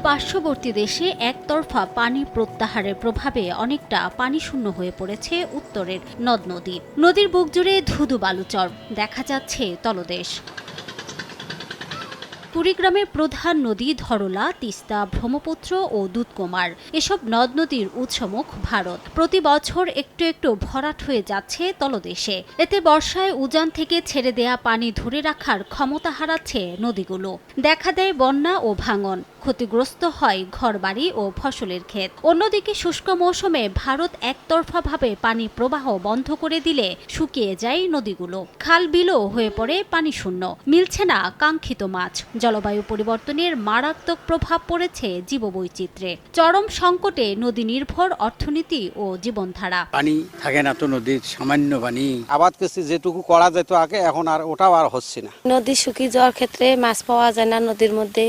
পার্শ্ববর্তী দেশে একতরফা পানি প্রত্যাহারের প্রভাবে অনেকটা পানিশূন্য হয়ে পড়েছে উত্তরের নদ নদী। নদীর বুক জুড়ে ধুধু বালুচর, দেখা যাচ্ছে তলদেশ। কুড়িগ্রামের প্রধান নদী ধরলা, তিস্তা, ব্রহ্মপুত্র ও দুধকুমার এসব নদ নদীর উৎসমুখ ভারত। প্রতি বছর একটু একটু ভরাট হয়ে যাচ্ছে তলদেশে। এতে বর্ষায় উজান থেকে ছেড়ে দেয়া পানি ধরে রাখার ক্ষমতা হারাচ্ছে নদীগুলো। দেখা দেয় বন্যা ও ভাঙন, ক্ষতিগ্রস্ত হয় ঘরবাড়ি ও ফসলের ক্ষেত। অন্যদিকে শুষ্ক মৌসুমে ভারত একতরফাভাবে পানি প্রবাহ বন্ধ করে দিলে শুকিয়ে যায় নদীগুলো। খাল বিলও হয়ে পড়ে পানিশূন্য, মিলছে না কাঙ্ক্ষিত মাছ। জলবায়ু পরিবর্তনের মারাত্মক প্রভাব পড়েছে জীববৈচিত্র্যে। চরম সংকটে নদী নির্ভর অর্থনীতি ও জীবনধারা। পানি থাকে না তো নদীর, সামান্য পানি। আবাদ করছি যেটুকু করা যেত আগে, এখন আর ওটাও আর হচ্ছে না। নদী শুকিয়ে যাওয়ার ক্ষেত্রে মাছ পাওয়া যায় না নদীর মধ্যে।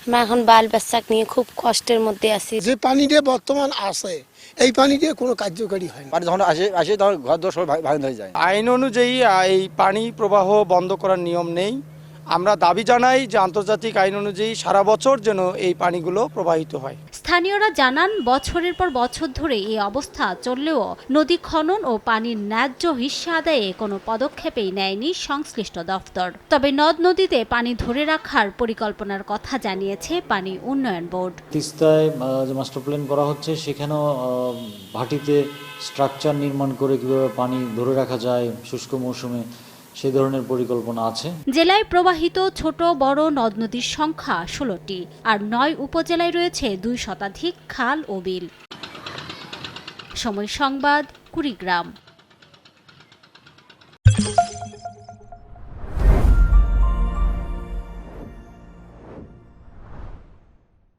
আমরা এখন বাল বাচ্চা নিয়ে খুব কষ্টের মধ্যে আছি। যে পানি দিয়ে বর্তমান আছে, এই পানি দিয়ে কোনো কার্যকারী হয় না। পানি যখন আসে তখন ঘর দোর সব ভাঙন হয়ে যায়। আইন অনুযায়ী এই পানি প্রবাহ বন্ধ করার নিয়ম নেই। আমরা দাবি জানাই যে আন্তর্জাতিক আইন অনুযায়ী সারা বছর যেন এই পানিগুলো প্রবাহিত হয়। স্থানীয়রা জানান, বছরের পর বছর ধরে এই অবস্থা চললেও নদী খনন ও পানির ন্যায্য হিস্যা আদায়ে কোনো পদক্ষেপই নেয়নি সংশ্লিষ্ট দফতর। তবে নদ নদীতে পানি ধরে রাখার পরিকল্পনার কথা জানিয়েছে পানি উন্নয়ন বোর্ড। তিস্তায় যে মাস্টার প্ল্যান করা হচ্ছে, সেখানেও ভাটিতে স্ট্রাকচার নির্মাণ করে কীভাবে পানি ধরে রাখা যায় শুষ্ক মৌসুমে, সেই ধরনের পরিকল্পনা আছে। জেলায় প্রবাহিত ছোট বড় নদ নদীর সংখ্যা 16টি, আর 9 উপজেলায় রয়েছে 2 শতাধিক খাল ও বিল। সময় সংবাদ, কুড়িগ্রাম।